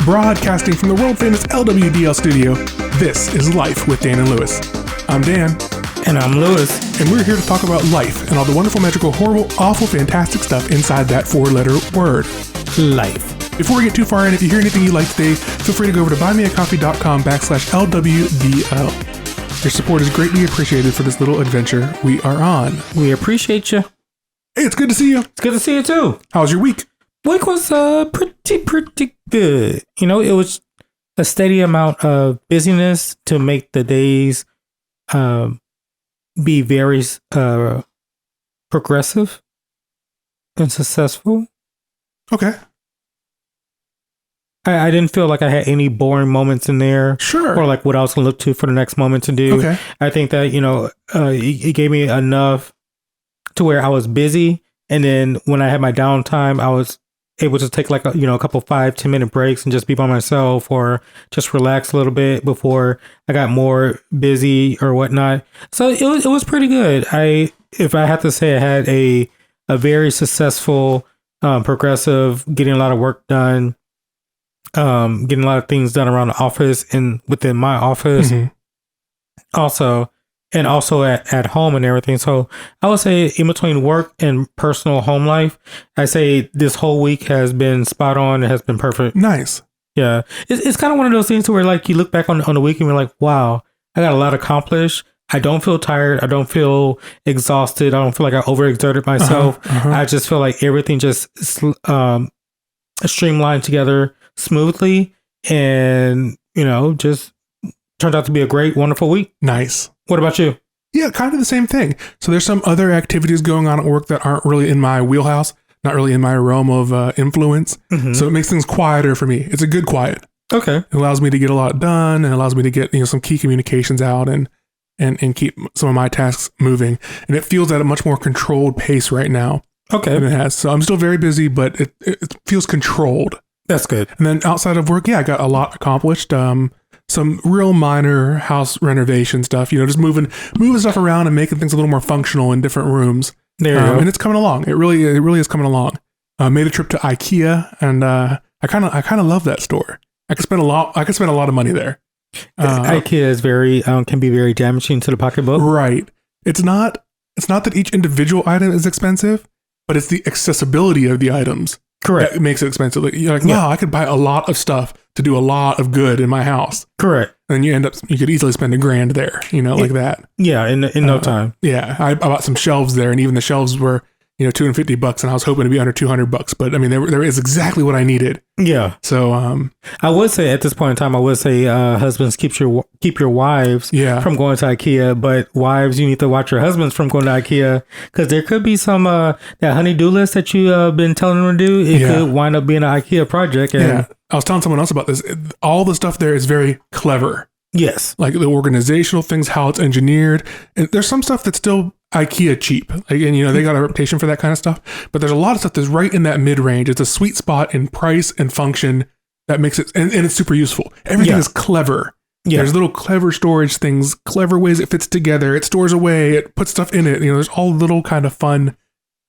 Broadcasting from the world-famous LWDL studio, this is Life with Dan and Lewis. I'm Dan. And I'm Lewis. And we're here to talk about life and all the wonderful, magical, horrible, awful, fantastic stuff inside that four-letter word. Life. Before we get too far in, if you hear anything you like today, feel free to go over to buymeacoffee.com/LWDL. Your support is greatly appreciated for this little adventure we are on. We appreciate you. Hey, it's good to see you. It's good to see you too. How was your week? Week was pretty good. You know, it was a steady amount of busyness to make the days be very progressive and successful. Okay. I didn't feel like I had any boring moments in there. Sure. Or like what I was going to look to for the next moment to do. Okay. I think that, you know, it gave me enough to where I was busy. And then when I had my downtime, I was able to take like a couple 5-10 minute breaks and just be by myself or just relax a little bit before I got more busy or whatnot. So it was pretty good. If I have to say, I had a very successful, progressive, getting a lot of work done, getting a lot of things done around the office and within my office. Mm-hmm. Also at home and everything. So I would say in between work and personal home life, I say this whole week has been spot on. It has been perfect. Nice. Yeah. It's kind of one of those things where like you look back on the week and you're like, wow, I got a lot accomplished. I don't feel tired. I don't feel exhausted. I don't feel like I overexerted myself. I just feel like everything just streamlined together smoothly and, just turned out to be a great, wonderful week. Nice. What about you? Yeah, kind of the same thing. So there's some other activities going on at work that aren't really in my wheelhouse, not really in my realm of influence. Mm-hmm. So it makes things quieter for me. It's a good quiet. Okay. It allows me to get a lot done and allows me to get some key communications out and keep some of my tasks moving. And it feels at a much more controlled pace right now. Okay. Than it has. So I'm still very busy, but it feels controlled. That's good. And then outside of work, I got a lot accomplished. Some real minor house renovation stuff, just moving stuff around and making things a little more functional in different rooms. There you go. And it's coming along. It really is coming along. Made a trip to IKEA, and I kind of love that store. I could spend a lot of money there. IKEA is can be very damaging to the pocketbook. Right. It's not that each individual item is expensive, but it's the accessibility of the items. Correct. That makes it expensive. Like, you're like, wow, I could buy a lot of stuff to do a lot of good in my house. Correct. And you could easily spend $1,000 there, like that. Yeah, in no time. Yeah, I bought some shelves there, and even the shelves were, $250, and I was hoping to be under $200. But I mean, there is exactly what I needed. Yeah. So I would say at this point in time, husbands keep your wives from going to IKEA, but wives, you need to watch your husbands from going to IKEA because there could be some that honey-do list that you've been telling them to do. It could wind up being an IKEA project. And I was telling someone else about this. All the stuff there is very clever. Yes. Like the organizational things, how it's engineered. And there's some stuff that's still IKEA cheap. They got a reputation for that kind of stuff. But there's a lot of stuff that's right in that mid-range. It's a sweet spot in price and function that makes it, and it's super useful. Everything is clever. Yeah. There's little clever storage things, clever ways it fits together. It stores away. It puts stuff in it. There's all little kind of fun,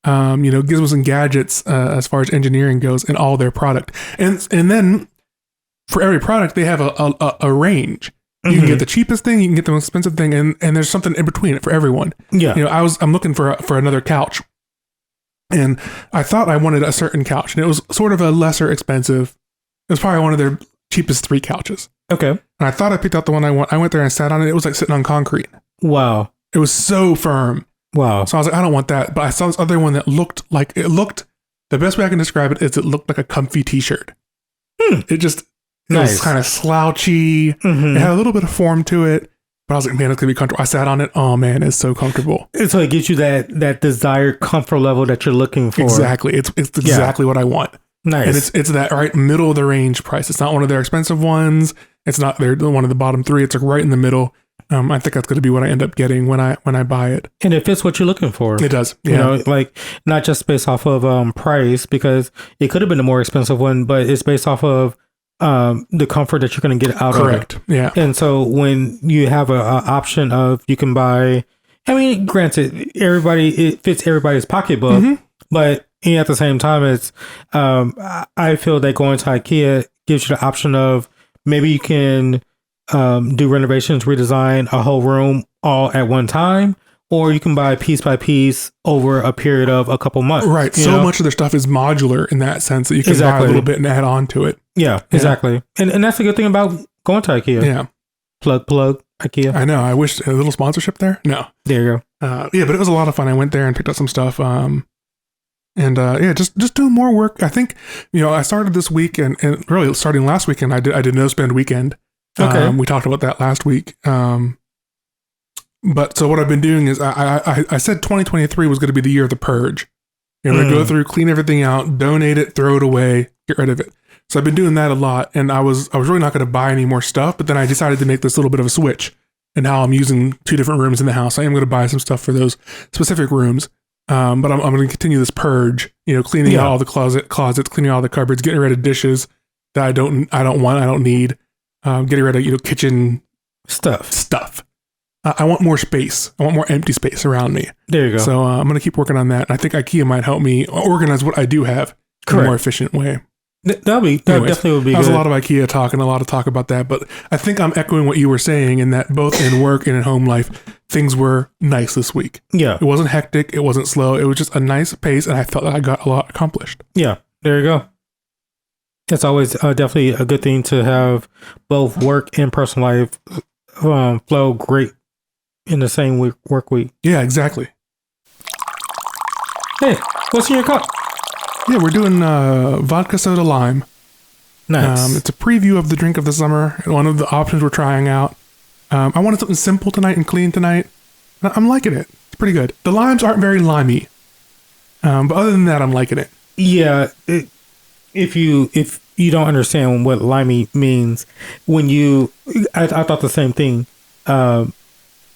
gizmos and gadgets as far as engineering goes in all their product. And then for every product, they have a range. You can get the cheapest thing, you can get the most expensive thing, and there's something in between it for everyone. Yeah. I'm looking for another couch, and I thought I wanted a certain couch, and it was sort of a lesser expensive. It was probably one of their cheapest 3 couches. Okay. And I thought I picked out the one I want. I went there and sat on it. It was like sitting on concrete. Wow. It was so firm. Wow. So I was like, I don't want that. But I saw this other one that looked, the best way I can describe it is it looked like a comfy t-shirt. It just... It was kind of slouchy. Mm-hmm. It had a little bit of form to it, but I was like, man, it's going to be comfortable. I sat on it. Oh, man, it's so comfortable. And so it gives you that desired comfort level that you're looking for. Exactly. It's exactly what I want. Nice. And it's that right middle of the range price. It's not one of their expensive ones. It's not one of the bottom 3. It's like right in the middle. I think that's going to be what I end up getting when I buy it. And it fits what you're looking for. It does. Yeah. Like not just based off of price, because it could have been a more expensive one, but it's based off of the comfort that you're going to get out of it. Correct. Yeah. And so when you have a option of you can buy, granted, it fits everybody's pocketbook, but at the same time, it's I feel that going to IKEA gives you the option of maybe you can do renovations, redesign a whole room all at one time, or you can buy piece by piece over a period of a couple months. Right. So much of their stuff is modular in that sense that you can buy a little bit and add on to it. Yeah, exactly. And that's the good thing about going to IKEA. Yeah. Plug, IKEA. I know. I wish a little sponsorship there. No. There you go. Yeah, but it was a lot of fun. I went there and picked up some stuff. Just doing more work. I think, I started this week and really starting last weekend, I did no spend weekend. Okay. We talked about that last week. But so what I've been doing is I said 2023 was going to be the year of the purge. You're going to go through, clean everything out, donate it, throw it away, get rid of it. So I've been doing that a lot, and I was really not going to buy any more stuff, but then I decided to make this little bit of a switch. And now I'm using 2 different rooms in the house. I am going to buy some stuff for those specific rooms. But I'm going to continue this purge, cleaning out all the closets, cleaning out all the cupboards, getting rid of dishes that I don't want, I don't need, getting rid of, kitchen stuff. I want more space. I want more empty space around me. There you go. So I'm going to keep working on that. I think IKEA might help me organize what I do have in a more efficient way. That definitely would be good. That was a lot of IKEA talk and a lot of talk about that. But I think I'm echoing what you were saying in that both in work and in home life, things were nice this week. Yeah. It wasn't hectic. It wasn't slow. It was just a nice pace. And I felt like I got a lot accomplished. Yeah. There you go. It's always definitely a good thing to have both work and personal life flow great in the same work week. Yeah, exactly. Hey, what's in your cup? Yeah, we're doing vodka soda lime. Nice. It's a preview of the drink of the summer. One of the options we're trying out. I wanted something simple tonight and clean tonight. I'm liking it. It's pretty good. The limes aren't very limey. But other than that, I'm liking it. Yeah. If you don't understand what limey means, I thought the same thing.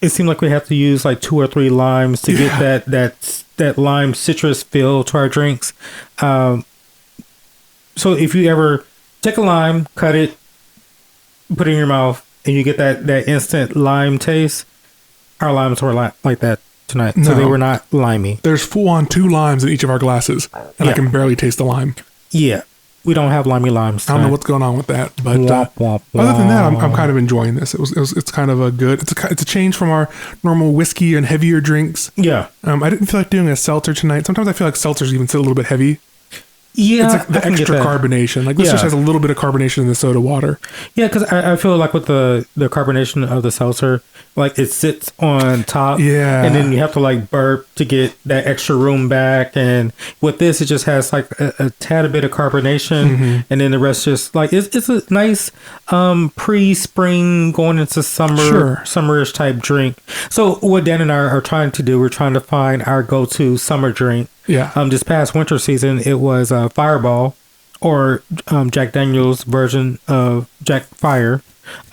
It seemed like we have to use like 2 or 3 limes to get that lime citrus feel to our drinks. So if you ever take a lime, cut it, put it in your mouth, and you get that instant lime taste, our limes were like that tonight. So they were not limey. There's full on 2 limes in each of our glasses, and I can barely taste the lime. Yeah. We don't have limey limes tonight. I don't know what's going on with that, but other than that, I'm kind of enjoying this. It's kind of a good. It's a change from our normal whiskey and heavier drinks. Yeah. I didn't feel like doing a seltzer tonight. Sometimes I feel like seltzers even sit a little bit heavy. Yeah, it's like the extra carbonation. Like this just has a little bit of carbonation in the soda water. Yeah, because I feel like with the carbonation of the seltzer, like it sits on top. Yeah, and then you have to like burp to get that extra room back. And with this, it just has like a tad bit of carbonation, and then the rest just like it's a nice pre-spring going into summer, summerish type drink. So what Dan and I are trying to do, we're trying to find our go-to summer drink. Yeah. This past winter season, it was Fireball, or Jack Daniel's version of Jack Fire.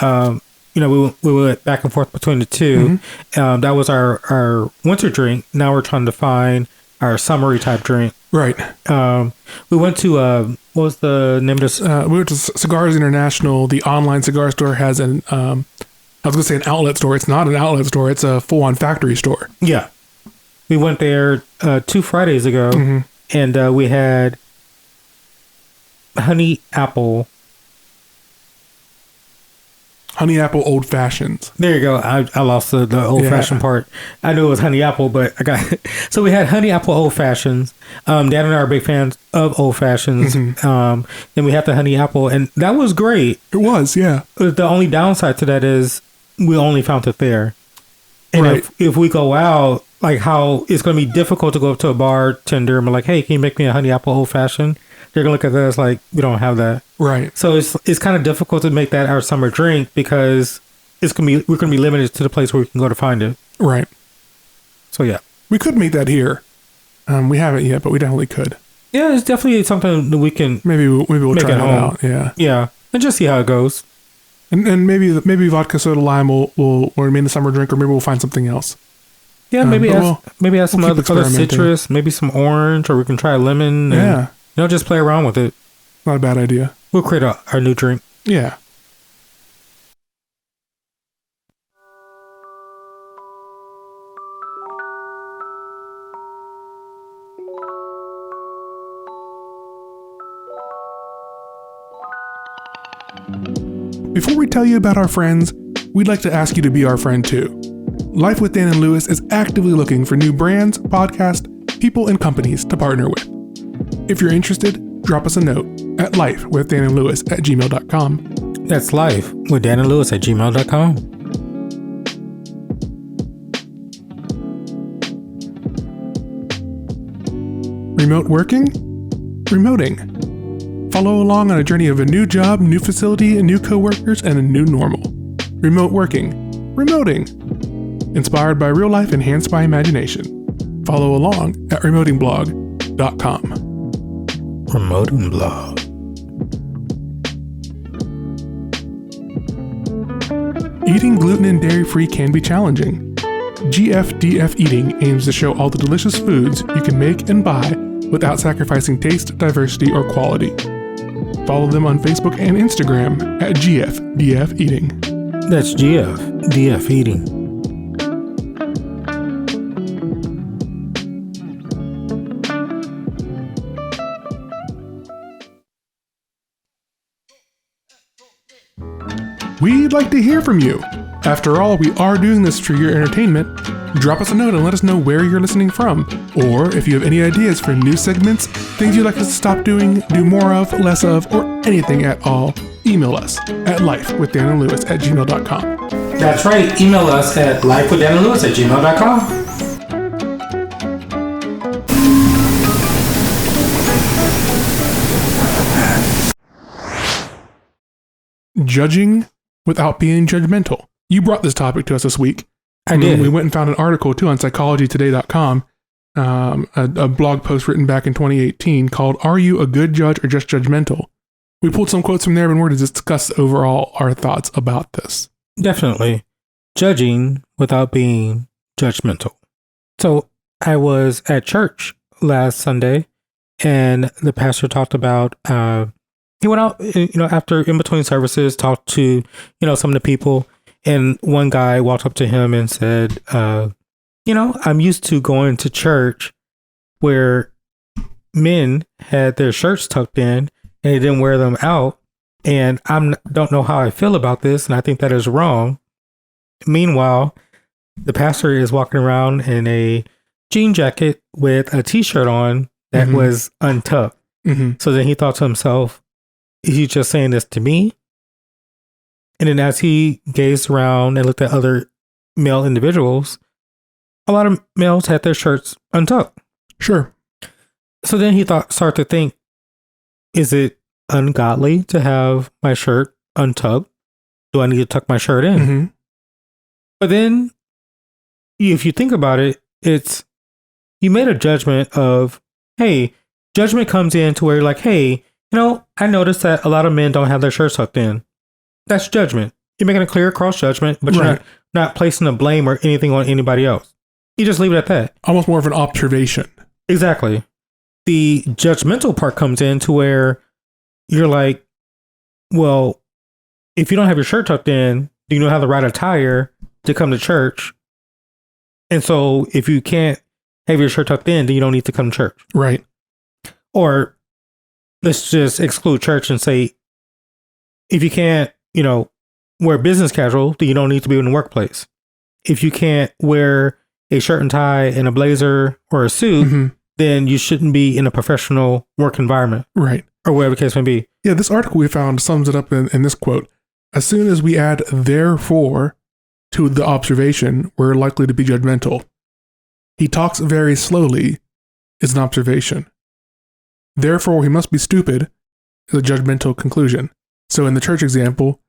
We went back and forth between the two. That was our winter drink. Now we're trying to find our summery type drink. Right. We went to what was the name of this? We went to Cigars International. The online cigar store has I was gonna say an outlet store. It's not an outlet store. It's a full-on factory store. Yeah. We went there 2 Fridays ago, and we had honey apple old fashions. There you go. I lost the old fashioned part. I knew it was honey apple, but I got it. So we had honey apple old fashions. Dan and I are big fans of old fashions. Then we had the honey apple, and that was great. It was, yeah. The only downside to that is we only found it there. And if we go out, like how it's going to be difficult to go up to a bartender and be like, hey, can you make me a honey apple old fashioned? They're going to look at that as like, we don't have that. Right. So it's kind of difficult to make that our summer drink because we're going to be limited to the place where we can go to find it. Right. So yeah. We could make that here. We haven't yet, but we definitely could. Yeah, it's definitely something that we can maybe we'll try it out. Yeah. Yeah. And just see how it goes. And maybe vodka soda lime will remain the summer drink, or maybe we'll find something else. Yeah, maybe add some other citrus, maybe some orange, or we can try lemon. And, just play around with it. Not a bad idea. We'll create our new drink. Yeah. Before we tell you about our friends, we'd like to ask you to be our friend too. Life with Dan and Lewis is actively looking for new brands, podcasts, people, and companies to partner with. If you're interested, drop us a note at lifewithdanandlewis@gmail.com. That's lifewithdanandlewis@gmail.com. Remote working? Remoting. Follow along on a journey of a new job, new facility, new coworkers, and a new normal. Remote working. Remoting. Inspired by real life, enhanced by imagination. Follow along at remotingblog.com. Remoting blog. Eating gluten and dairy-free can be challenging. GFDF Eating aims to show all the delicious foods you can make and buy without sacrificing taste, diversity, or quality. Follow them on Facebook and Instagram at GFDF Eating. That's GFDF Eating. We'd like to hear from you. After all, we are doing this for your entertainment. Drop us a note and let us know where you're listening from. Or if you have any ideas for new segments, things you'd like us to stop doing, do more of, less of, or anything at all, email us at lifewithdanandlewis@gmail.com. That's right. Email us at lifewithdanandlewis@gmail.com. Judging without being judgmental. You brought this topic to us this week. I did. We went and found an article too on psychologytoday.com, a blog post written back in 2018 called "Are You a Good Judge or Just Judgmental?" We pulled some quotes from there and we're to discuss overall our thoughts about this. Definitely. Judging without being judgmental. So I was at church last Sunday and the pastor talked about, he went out, after in between services, talked to, some of the people. And one guy walked up to him and said, I'm used to going to church where men had their shirts tucked in and they didn't wear them out. And don't know how I feel about this. And I think that is wrong. Meanwhile, the pastor is walking around in a jean jacket with a t-shirt on that was untucked. Mm-hmm. So then he thought to himself, is he just saying this to me? And then as he gazed around and looked at other male individuals, a lot of males had their shirts untucked. Sure. So then he started to think, is it ungodly to have my shirt untucked? Do I need to tuck my shirt in? Mm-hmm. But then if you think about it, you made a judgment of, hey, judgment comes in to where you're like, hey, I noticed that a lot of men don't have their shirts tucked in. That's judgment. You're making a clear cross judgment, but you're not placing the blame or anything on anybody else. You just leave it at that. Almost more of an observation. Exactly. The judgmental part comes in to where you're like, well, if you don't have your shirt tucked in, do you know how to ride attire to come to church? And so if you can't have your shirt tucked in, then you don't need to come to church. Right. Or let's just exclude church and say, if you can't, wear business casual, then you don't need to be in the workplace. If you can't wear a shirt and tie and a blazer or a suit, then you shouldn't be in a professional work environment. Right. Or whatever the case may be. Yeah, this article we found sums it up in this quote. As soon as we add therefore to the observation, we're likely to be judgmental. He talks very slowly is an observation. Therefore, he must be stupid is a judgmental conclusion. So in the church example,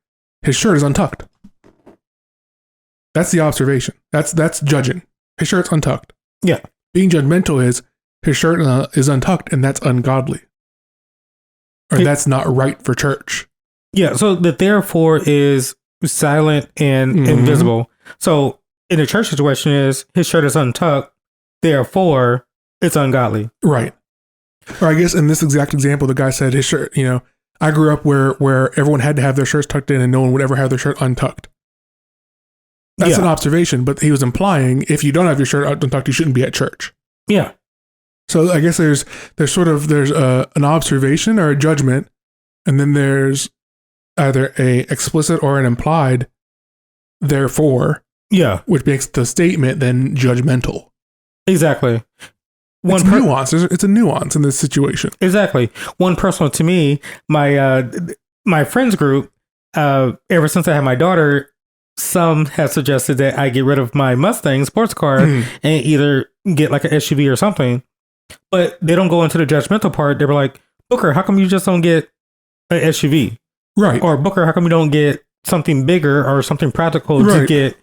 his shirt is untucked. That's the observation. That's judging. His shirt's untucked. Yeah. Being judgmental is his shirt is untucked and that's ungodly. Or that's not right for church. Yeah, so the therefore is silent and invisible. So in the church situation is his shirt is untucked, therefore it's ungodly. Right. Or I guess in this exact example, the guy said his shirt, I grew up where everyone had to have their shirts tucked in and no one would ever have their shirt untucked. That's an observation, but he was implying if you don't have your shirt untucked, you shouldn't be at church. Yeah. So I guess there's an observation or a judgment, and then there's either a explicit or an implied therefore, Yeah, which makes the statement then judgmental. exactly. It's nuance. It's a nuance in this situation. Exactly. One personal to me, my friends group, ever since I had my daughter, some have suggested that I get rid of my Mustang sports car and either get like an SUV or something. But they don't go into the judgmental part. They were like, Booker, how come you just don't get an SUV? Right. Or Booker, how come you don't get something bigger or something practical to get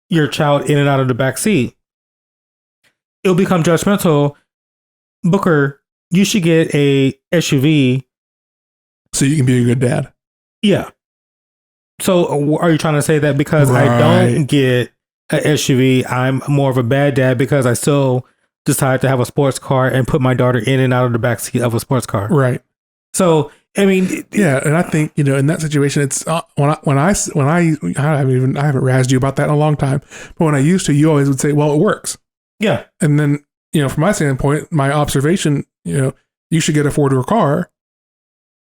your child in and out of the back seat? It'll become judgmental. Booker, you should get a SUV so you can be a good dad. Yeah. So are you trying to say that because I don't get an SUV, I'm more of a bad dad because I still decide to have a sports car and put my daughter in and out of the backseat of a sports car? Right. So, I mean, yeah, and I think, in that situation, it's I haven't razzed you about that in a long time, but when I used to, you always would say, well, it works. Yeah. And then, from my standpoint, my observation, you should get a 4-door car.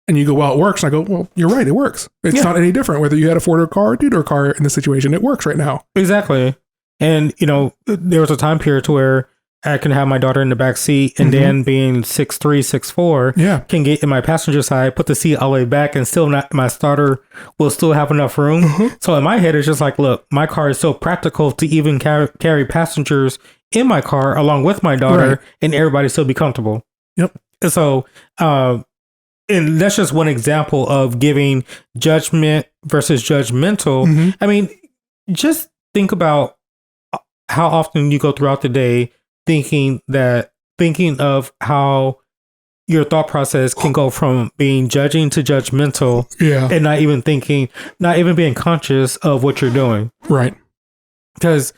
And you go, well, it works. And I go, well, you're right. It works. It's not any different whether you had a 4-door car or a 2-door car in this situation. It works right now. Exactly. And, there was a time period to where I can have my daughter in the back seat and Dan being 6'3", 6'4", can get in my passenger side, put the seat all the way back and still not, my starter will still have enough room. So in my head, it's just like, look, my car is so practical to even carry passengers in my car along with my daughter and everybody still be comfortable. Yep. So, and that's just one example of giving judgment versus judgmental. I mean, just think about how often you go throughout the day thinking of how your thought process can go from being judging to judgmental and not even being conscious of what you're doing. Right. Because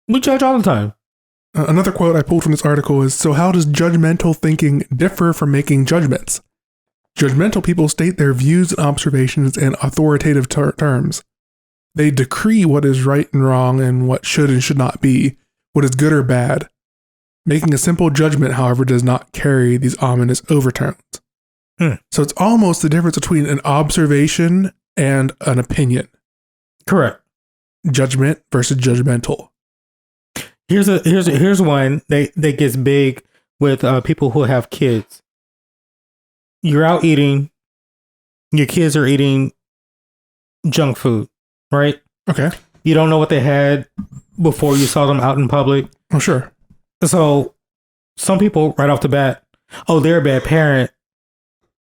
we judge all the time. Another quote I pulled from this article is, so how does judgmental thinking differ from making judgments? Judgmental people state their views and observations in authoritative terms. They decree what is right and wrong and what should and should not be, what is good or bad. Making a simple judgment, however, does not carry these ominous overtones. So it's almost the difference between an observation and an opinion. Correct. Judgment versus judgmental. Here's one that gets big with people who have kids. You're out eating, your kids are eating junk food, right? Okay. You don't know what they had before you saw them out in public. Oh, sure. So some people right off the bat, oh, they're a bad parent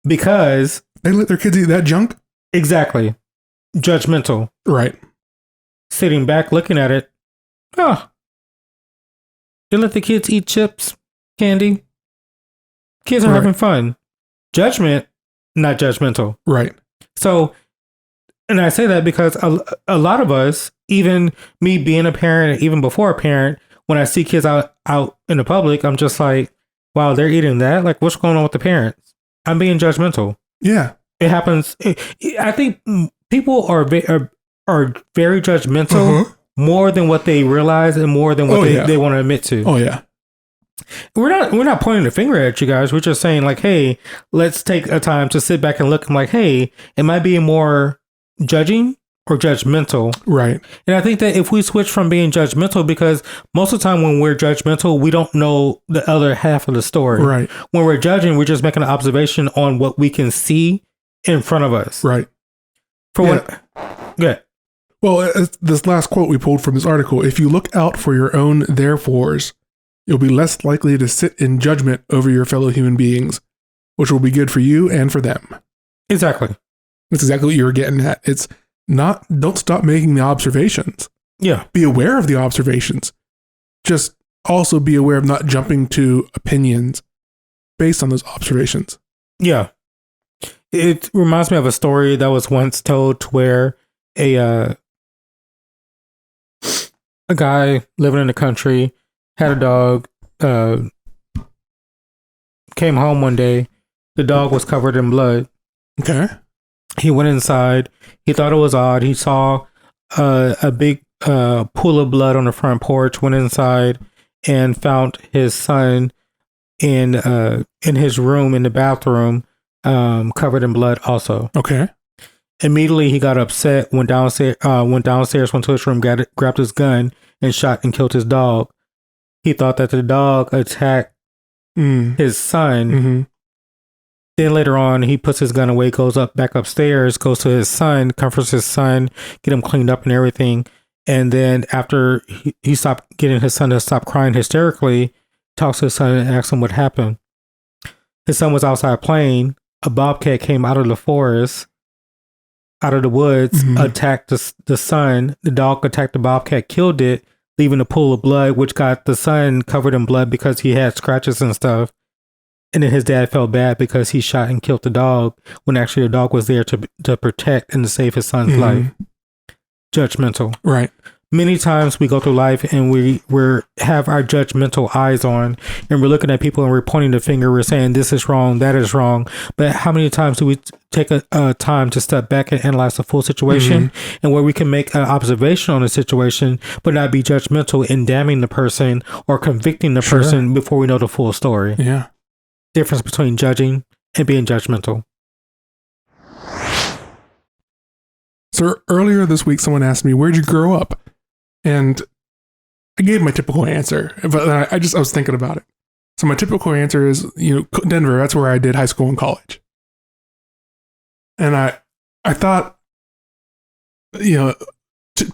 because they let their kids eat that junk? Exactly. Judgmental. Right. Sitting back looking at it. They let the kids eat chips, candy. Kids are having fun. Judgment, not judgmental. Right. So, and I say that because a lot of us, even me being a parent, even before a parent, when I see kids out in the public, I'm just like, wow, they're eating that? Like, what's going on with the parents? I'm being judgmental. Yeah. It happens. I think people are very judgmental more than what they realize and more than what they want to admit to. Oh, yeah. We're not pointing the finger at you guys. We're just saying like, hey, let's take a time to sit back and look. I'm like, hey, am I being more judging or judgmental? Right. And I think that if we switch from being judgmental, because most of the time when we're judgmental, we don't know the other half of the story. Right. When we're judging, we're just making an observation on what we can see in front of us. Right. Well, this last quote we pulled from this article, if you look out for your own therefores, you'll be less likely to sit in judgment over your fellow human beings, which will be good for you and for them. Exactly. That's exactly what you were getting at. It's not, don't stop making the observations. Yeah. Be aware of the observations. Just also be aware of not jumping to opinions based on those observations. Yeah. It reminds me of a story that was once told where a guy living in the country had a dog, came home one day. The dog was covered in blood. Okay. He went inside. He thought it was odd. He saw a big pool of blood on the front porch, went inside and found his son in his room in the bathroom covered in blood also. Okay. Immediately, he got upset, went downstairs, went to his room, grabbed his gun, and shot and killed his dog. He thought that the dog attacked his son. Mm-hmm. Then later on, he puts his gun away, goes back upstairs, goes to his son, comforts his son, get him cleaned up and everything. And then after he stopped getting his son to stop crying hysterically, talks to his son and asks him what happened. His son was outside playing. A bobcat came out of the forest, out of the woods, attacked the son. The dog attacked the bobcat, killed it, leaving a pool of blood, which got the son covered in blood because he had scratches and stuff. And then his dad felt bad because he shot and killed the dog when actually the dog was there to protect and to save his son's life. Judgmental. Right. Many times we go through life and we have our judgmental eyes on, and we're looking at people and we're pointing the finger. We're saying this is wrong, that is wrong. But how many times do we take a time to step back and analyze the full situation, and where we can make an observation on the situation, but not be judgmental in damning the person or convicting the person before we know the full story? Yeah. Difference between judging and being judgmental. So earlier this week, someone asked me, "Where'd you grow up?" And I gave my typical answer, but then I was thinking about it. So my typical answer is, Denver. That's where I did high school and college. And I thought,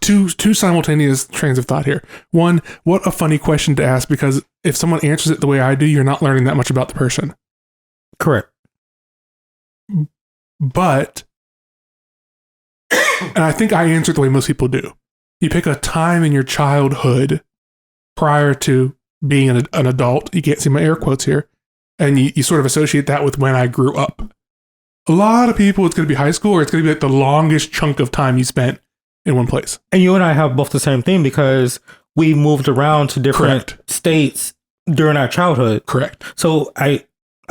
two simultaneous trains of thought here. One, what a funny question to ask, because if someone answers it the way I do, you're not learning that much about the person. Correct. But, and I think I answered the way most people do. You pick a time in your childhood prior to being an adult. You can't see my air quotes here. And you sort of associate that with when I grew up. A lot of people, it's going to be high school, or it's going to be like the longest chunk of time you spent in one place. And you and I have both the same thing because we moved around to different states during our childhood. Correct. So I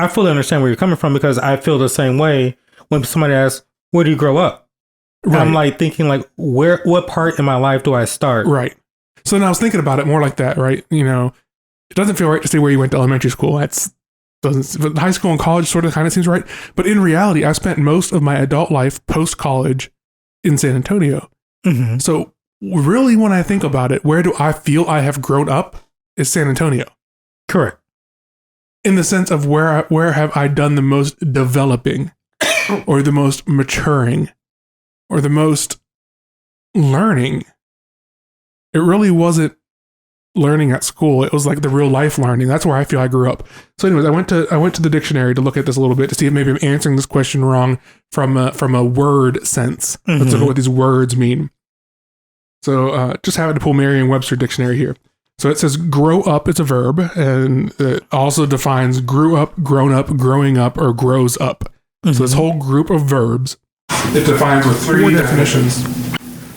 fully understand where you're coming from, because I feel the same way when somebody asks, "Where do you grow up?" Right. I'm like thinking like, what part in my life do I start? Right. So then I was thinking about it more like that, right? It doesn't feel right to say where you went to elementary school. But high school and college sort of kind of seems right. But in reality, I spent most of my adult life post-college in San Antonio. Mm-hmm. So really, when I think about it, where do I feel I have grown up is San Antonio. Correct. In the sense of where have I done the most developing or the most maturing or the most learning. It really wasn't learning at school. It was like the real life learning. That's where I feel I grew up. So anyways, I went to the dictionary to look at this a little bit to see if maybe I'm answering this question wrong from a word sense. Let's look at what these words mean. So just having to pull Merriam-Webster dictionary here. So it says grow up is a verb, and it also defines grew up, grown up, growing up, or grows up. So this whole group of verbs, it defines with three definitions.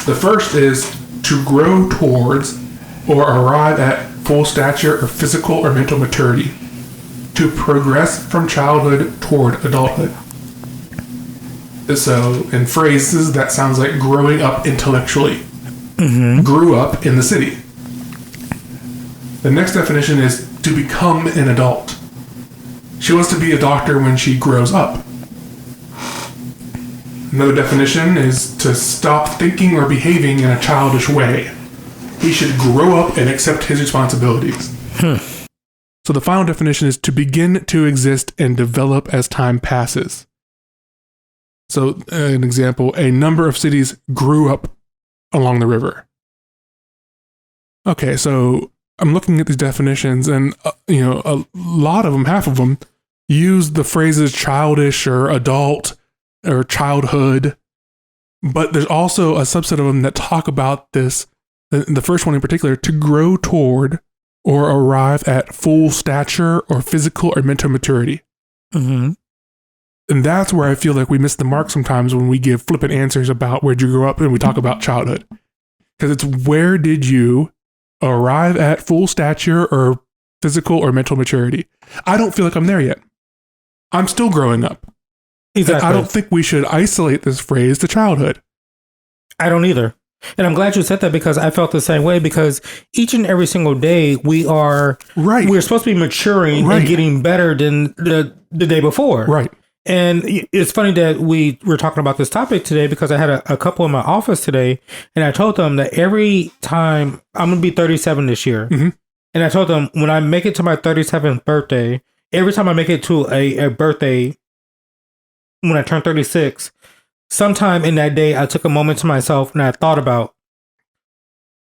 The first is to grow towards or arrive at full stature or physical or mental maturity. To progress from childhood toward adulthood. So in phrases, that sounds like growing up intellectually. Grew up in the city. The next definition is to become an adult. She wants to be a doctor when she grows up. Another definition is to stop thinking or behaving in a childish way. He should grow up and accept his responsibilities. So the final definition is to begin to exist and develop as time passes. So an example, a number of cities grew up along the river. Okay, so I'm looking at these definitions, and a lot of them, half of them, use the phrases childish or adult or childhood, but there's also a subset of them that talk about this, the first one in particular, to grow toward or arrive at full stature or physical or mental maturity. And that's where I feel like we miss the mark sometimes when we give flippant answers about where'd you grow up and we talk about childhood. Because it's where did you arrive at full stature or physical or mental maturity? I don't feel like I'm there yet. I'm still growing up. Exactly. I don't think we should isolate this phrase to childhood. I don't either. And I'm glad you said that, because I felt the same way, because each and every single day we're supposed to be maturing and getting better than the day before. Right. And it's funny that we were talking about this topic today because I had a couple in my office today, and I told them that every time I'm going to be 37 this year. Mm-hmm. And I told them when I make it to my 37th birthday, every time I make it to a birthday when I turn 36, sometime in that day, I took a moment to myself and I thought about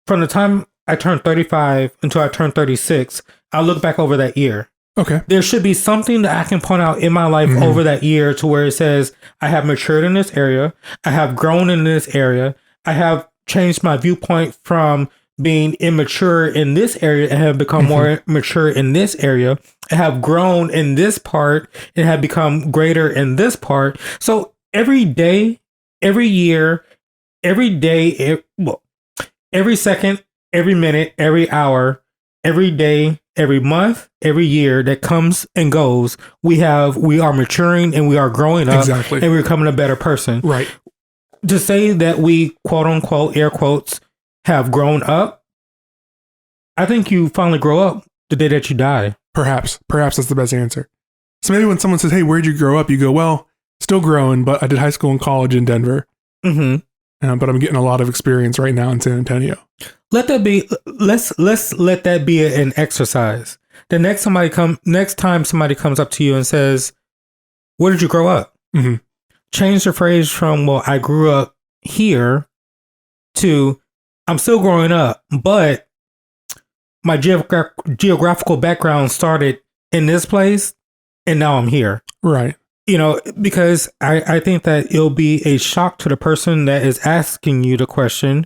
from the time I turned 35 until I turned 36, I look back over that year. Okay. There should be something that I can point out in my life over that year to where it says, I have matured in this area. I have grown in this area. I have changed my viewpoint from being immature in this area and have become more mature in this area. I have grown in this part and have become greater in this part. So every day, every year, every day, every second, every minute, every hour, every day, every month, every year that comes and goes, we are maturing and we are growing up. Exactly. And we're becoming a better person. Right. To say that we, quote unquote, air quotes, have grown up, I think you finally grow up the day that you die. Perhaps that's the best answer. So maybe when someone says, "Hey, where'd you grow up?" you go, "Well, still growing, but I did high school and college in Denver. Mm-hmm. But I'm getting a lot of experience right now in San Antonio." Let that be. Let's let that be an exercise. The next time somebody comes up to you and says, "Where did you grow up?" Mm-hmm. Change the phrase from "Well, I grew up here" to "I'm still growing up, but my geographical background started in this place, and now I'm here." Right. Because I think that it'll be a shock to the person that is asking you the question,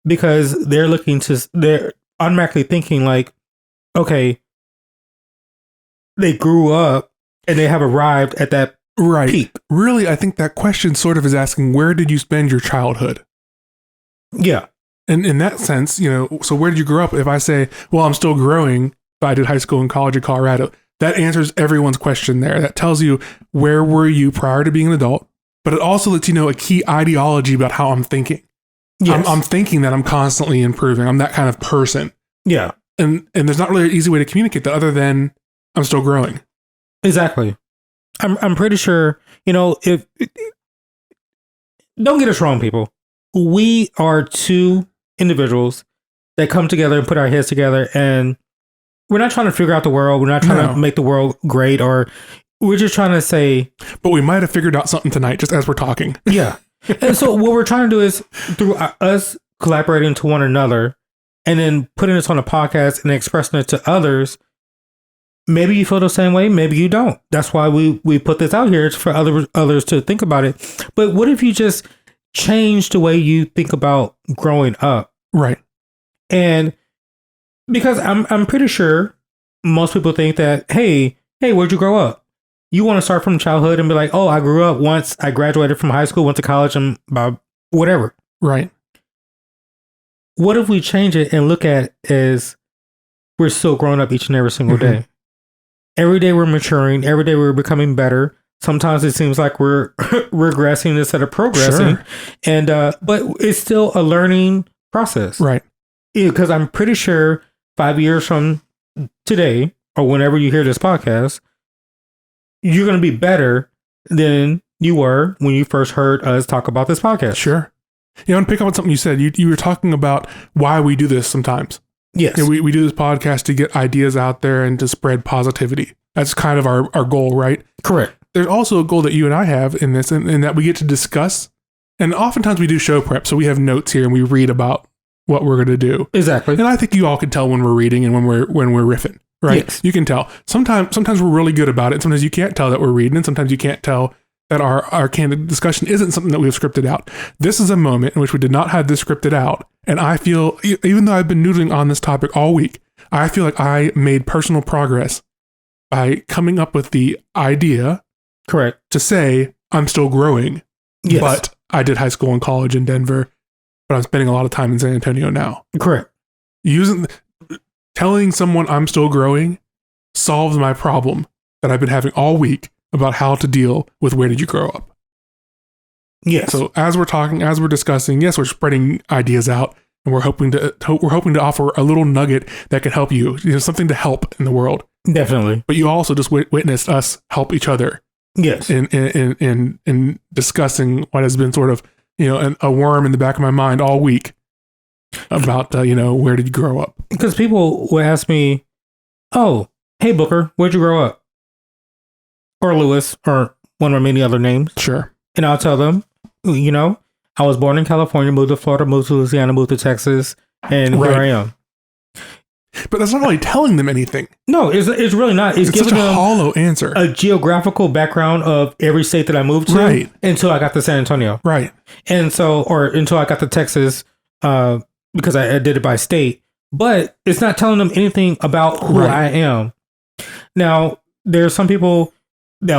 because they're automatically thinking like, okay, they grew up and they have arrived at that peak. Really, I think that question sort of is asking, where did you spend your childhood? Yeah. And in that sense, so where did you grow up? If I say, well, I'm still growing, but I did high school and college in Colorado, that answers everyone's question there. That tells you where were you prior to being an adult, but it also lets you know a key ideology about how I'm thinking. Yes. I'm thinking that I'm constantly improving. I'm that kind of person. Yeah. And there's not really an easy way to communicate that other than I'm still growing. Exactly. I'm pretty sure, if don't get us wrong, people. We are two individuals that come together and put our heads together, and we're not trying to figure out the world. We're not trying to make the world great, or we're just trying to say. But we might have figured out something tonight just as we're talking. Yeah. And so what we're trying to do is through us collaborating to one another and then putting this on a podcast and expressing it to others. Maybe you feel the same way. Maybe you don't. That's why we put this out here for others to think about it. But what if you just change the way you think about growing up? Right. And because I'm pretty sure most people think that, hey, where'd you grow up? You want to start from childhood and be like, oh, I grew up once I graduated from high school, went to college, and whatever. Right. What if we change it and look at it as we're still growing up each and every single day? Every day we're maturing. Every day we're becoming better. Sometimes it seems like we're regressing instead of progressing. Sure. And but it's still a learning process. Right. Because I'm pretty sure 5 years from today, or whenever you hear this podcast, you're going to be better than you were when you first heard us talk about this podcast. Sure. I want to pick up on something you said. You were talking about why we do this sometimes. Yes. We do this podcast to get ideas out there and to spread positivity. That's kind of our goal, right? Correct. There's also a goal that you and I have in this, in that we get to discuss. And oftentimes we do show prep. So we have notes here and we read about what we're going to do. Exactly. And I think you all can tell when we're reading and when we're riffing, right? Yes. You can tell. Sometimes we're really good about it. Sometimes you can't tell that we're reading, and sometimes you can't tell that our candid discussion isn't something that we've scripted out. This is a moment in which we did not have this scripted out. And I feel, even though I've been noodling on this topic all week, I feel like I made personal progress by coming up with the idea, correct, to say I'm still growing. Yes. But I did high school and college in Denver, but I'm spending a lot of time in San Antonio now. Correct. Telling someone I'm still growing solves my problem that I've been having all week about how to deal with where did you grow up. Yes. So as we're talking, as we're discussing, yes, we're spreading ideas out, and we're hoping to offer a little nugget that can help you, something to help in the world. Definitely. But you also just witnessed us help each other Yes. in discussing what has been sort of, a worm in the back of my mind all week about, where did you grow up? Because people will ask me, oh, hey, Booker, where'd you grow up? Or Lewis, or one of many other names. Sure. And I'll tell them, I was born in California, moved to Florida, moved to Louisiana, moved to Texas, and here I am. But that's not really telling them anything. No, it's really not. It's giving such a them hollow answer. A geographical background of every state that I moved to, right, until I got to San Antonio. Right. And so, or until I got to Texas, because I did it by state. But it's not telling them anything about who I am. Now, there are some people that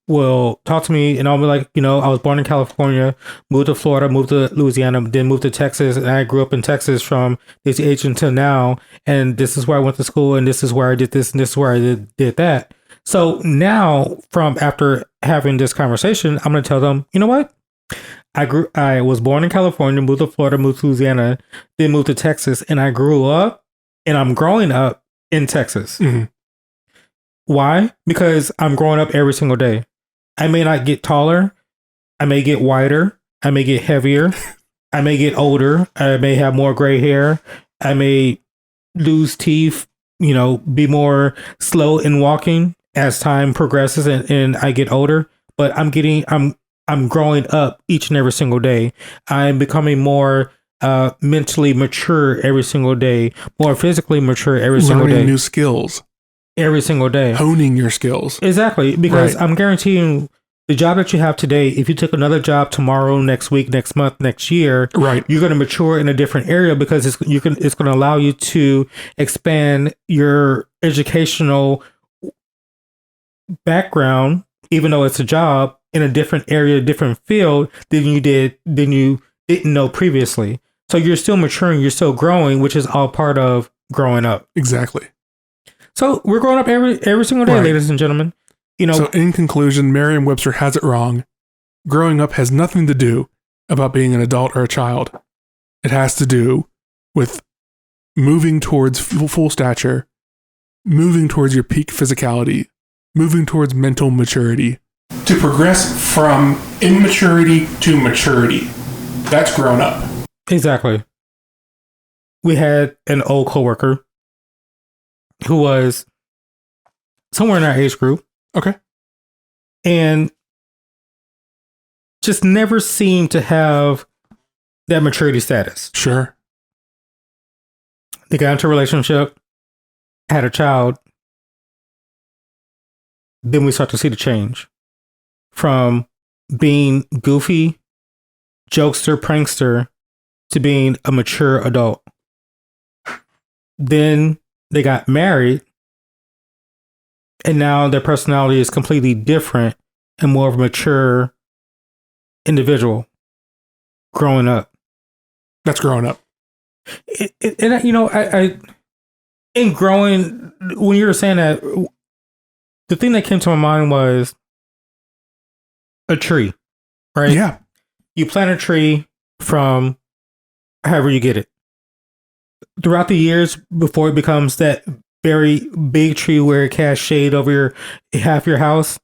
will talk to me and I'll be like, I was born in California, moved to Florida, moved to Louisiana, then moved to Texas. And I grew up in Texas from this age until now. And this is where I went to school. And this is where I did this. And this is where I did that. So now after having this conversation, I'm going to tell them, you know what? I was born in California, moved to Florida, moved to Louisiana, then moved to Texas. And I grew up and I'm growing up in Texas. Mm-hmm. Why? Because I'm growing up every single day. I may not get taller. I may get wider. I may get heavier. I may get older. I may have more gray hair. I may lose teeth, be more slow in walking as time progresses and I get older. But I'm growing up each and every single day. I'm becoming more mentally mature every single day, more physically mature every single day. Learning new skills. Every single day. Honing your skills. Exactly. Because I'm guaranteeing the job that you have today, if you took another job tomorrow, next week, next month, next year, you're going to mature in a different area because it's going to allow you to expand your educational background, even though it's a job in a different area, different field than you didn't know previously. So you're still maturing, you're still growing, which is all part of growing up. Exactly. So we're growing up every single day, ladies and gentlemen. So in conclusion, Merriam-Webster has it wrong. Growing up has nothing to do about being an adult or a child. It has to do with moving towards full stature, moving towards your peak physicality, moving towards mental maturity, to progress from immaturity to maturity. That's grown up. Exactly. We had an old coworker who was somewhere in our age group. Okay. And just never seemed to have that maturity status. Sure. They got into a relationship, had a child. Then we start to see the change from being goofy, jokester, prankster to being a mature adult. Then they got married, and now their personality is completely different and more of a mature individual growing up. That's growing up. And I in growing, when you were saying that, the thing that came to my mind was a tree, right? Yeah. You plant a tree from however you get it. Throughout the years, before it becomes that very big tree where it casts shade over half your house,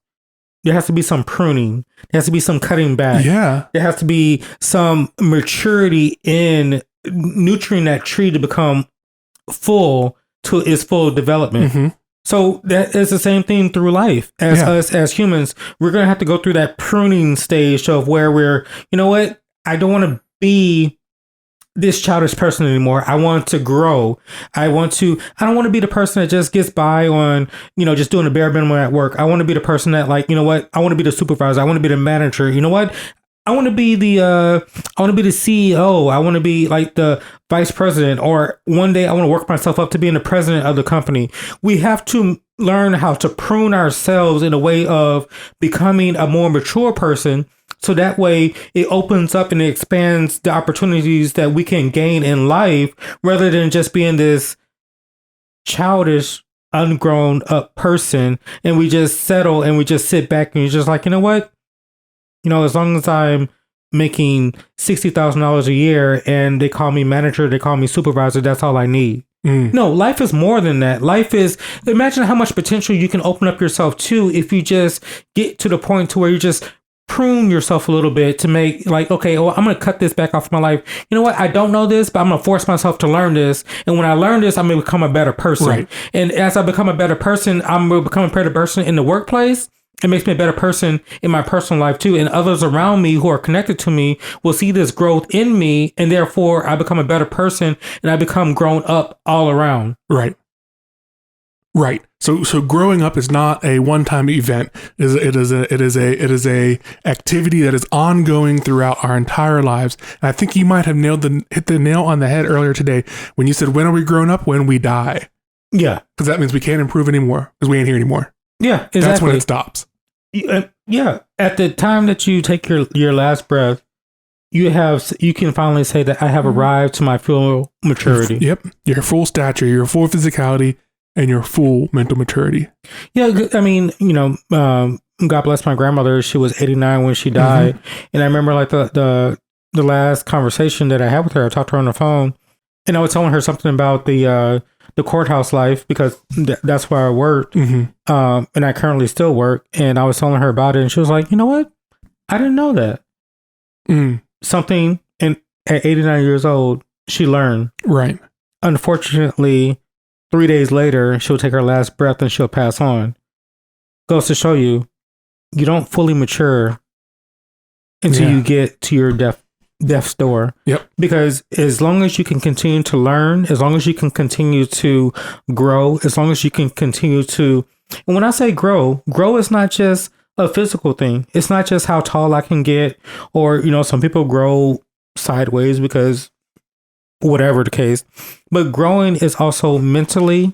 there has to be some pruning. There has to be some cutting back. Yeah. There has to be some maturity in nurturing that tree to become full to its full development. Mm-hmm. So that is the same thing through life. As us as humans, we're going to have to go through that pruning stage of where we're, you know what? I don't want to be this childish person anymore. I want to grow. I don't want to be the person that just gets by on, just doing the bare minimum at work. I want to be the person that, like, you know what? I want to be the supervisor. I want to be the manager. You know what? I want to be the CEO. I want to be like the vice president, or one day I want to work myself up to being the president of the company. We have to learn how to prune ourselves in a way of becoming a more mature person. So that way it opens up and it expands the opportunities that we can gain in life, rather than just being this childish, ungrown up person. And we just settle and we just sit back and you're just like, you know what? As long as I'm making $60,000 a year and they call me manager, they call me supervisor, that's all I need. No, life is more than that. Life is, imagine how much potential you can open up yourself to if you just get to the point to where you just prune yourself a little bit to make like, okay, well, I'm going to cut this back off my life. You know what? I don't know this, but I'm going to force myself to learn this. And when I learn this, I'm going to become a better person. Right. And as I become a better person, I'm going to become a better person in the workplace. It makes me a better person in my personal life too. And others around me who are connected to me will see this growth in me. And therefore I become a better person and I become grown up all around. Right. Right. So growing up is not a one-time event. It is a activity that is ongoing throughout our entire lives. And I think you might have hit the nail on the head earlier today when you said, when are we grown up? When we die. Yeah. Because that means we can't improve anymore because we ain't here anymore. Yeah, exactly. That's when it stops. Yeah. At the time that you take your last breath, you can finally say that I have arrived to my full maturity. Yep. Your full stature, your full physicality, and your full mental maturity. Yeah, I mean, God bless my grandmother. She was 89 when she died. Mm-hmm. And I remember like the last conversation that I had with her, I talked to her on the phone and I was telling her something about the courthouse life because that's where I worked. Mm-hmm. And I currently still work. And I was telling her about it and she was like, you know what? I didn't know that. Something at 89 years old, she learned. Right. Unfortunately, 3 days later, she'll take her last breath and she'll pass on. Goes to show you, you don't fully mature until you get to your death's door. Yep. Because as long as you can continue to learn, as long as you can continue to grow, as long as you can continue to, and when I say grow is not just a physical thing. It's not just how tall I can get, or, some people grow sideways because whatever the case, but growing is also mentally,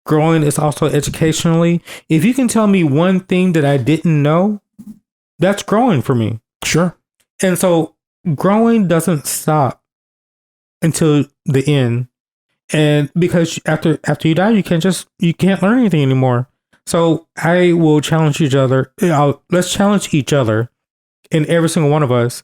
growing is also educationally. If you can tell me one thing that I didn't know, that's growing for me. Sure. And so growing doesn't stop until the end. And because after you die, you can't learn anything anymore. So I will challenge each other. Let's challenge each other and every single one of us.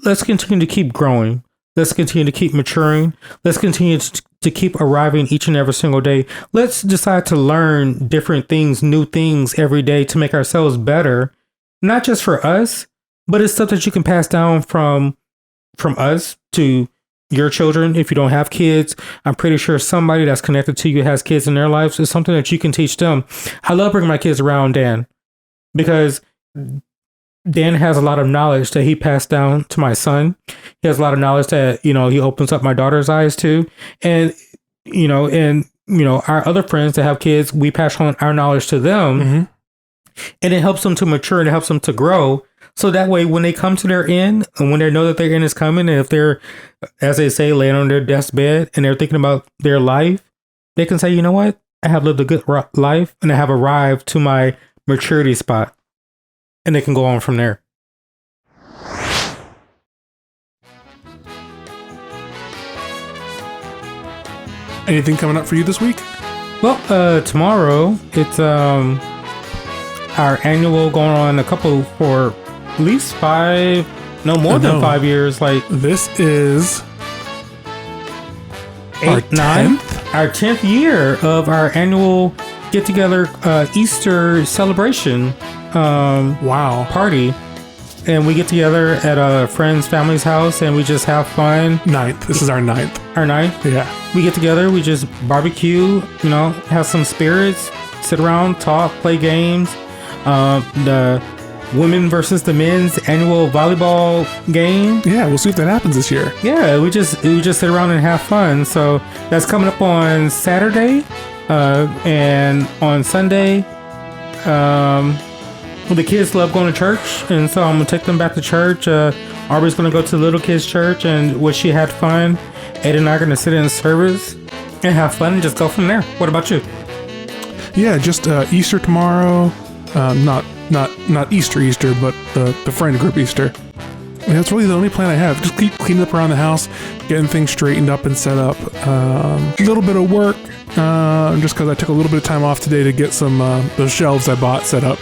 Let's continue to keep growing. Let's continue to keep maturing. Let's continue to keep arriving each and every single day. Let's decide to learn different things, new things every day to make ourselves better, not just for us, but it's stuff that you can pass down from us to your children. If you don't have kids, I'm pretty sure somebody that's connected to you has kids in their lives. It's something that you can teach them. I love bringing my kids around Dan because Dan has a lot of knowledge that he passed down to my son. He has a lot of knowledge that, he opens up my daughter's eyes to. And, our other friends that have kids, we pass on our knowledge to them. Mm-hmm. And it helps them to mature and it helps them to grow. So that way, when they come to their end and when they know that their end is coming, and if they're, as they say, laying on their deathbed and they're thinking about their life, they can say, you know what? I have lived a good life and I have arrived to my maturity spot. And they can go on from there. Anything coming up for you this week? Well, tomorrow it's our annual going on for at least 5 years. Like this is 8, 9, our 10th year of our annual get together Easter celebration. Party, and we get together at a friend's family's house and we just have fun. 9th. This is our 9th. Our 9th? Yeah. We get together, we just barbecue, have some spirits, sit around, talk, play games. The women versus the men's annual volleyball game. Yeah, we'll see if that happens this year. Yeah, we just sit around and have fun. So that's coming up on Saturday, and on Sunday. The kids love going to church, and so I'm going to take them back to church. Aubrey's going to go to the little kids' church, and where she had fun. Ed and I are going to sit in service and have fun and just go from there. What about you? Yeah, just Easter tomorrow. Not Easter, but the friend group Easter. And that's really the only plan I have. Just keep cleaning up around the house, getting things straightened up and set up. A little bit of work, just because I took a little bit of time off today to get some those shelves I bought set up.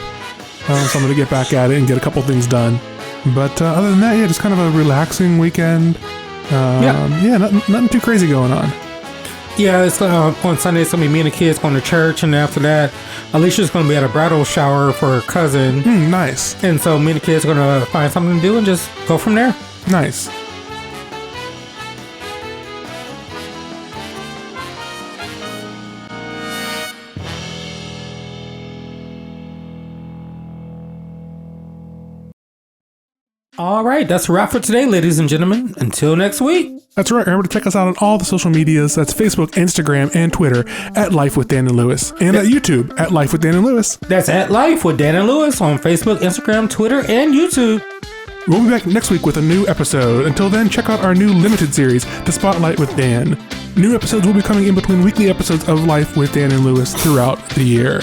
So I'm going to get back at it and get a couple things done. But other than that, yeah, just kind of a relaxing weekend. Yeah, nothing too crazy going on. Yeah, it's on Sunday. It's gonna be me and the kids going to church, and after that, Alicia's gonna be at a bridal shower for her cousin. Nice. And so me and the kids are gonna find something to do and just go from there. Nice. All right, that's a wrap for today, ladies and gentlemen. Until next week. That's right. Remember to check us out on all the social medias. That's Facebook, Instagram, and Twitter at Life with Dan and Lewis, and at YouTube at Life with Dan and Lewis. That's at Life with Dan and Lewis on Facebook, Instagram, Twitter, and YouTube. We'll be back next week with a new episode. Until then, check out our new limited series, The Spotlight with Dan. New episodes will be coming in between weekly episodes of Life with Dan and Lewis throughout the year.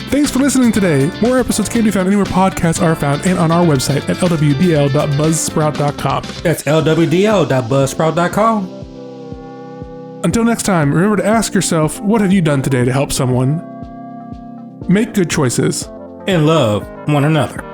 Thanks for listening today. More episodes can be found anywhere podcasts are found and on our website at lwdl.buzzsprout.com. That's lwdl.buzzsprout.com. Until next time, remember to ask yourself, what have you done today to help someone? Make good choices. And love one another.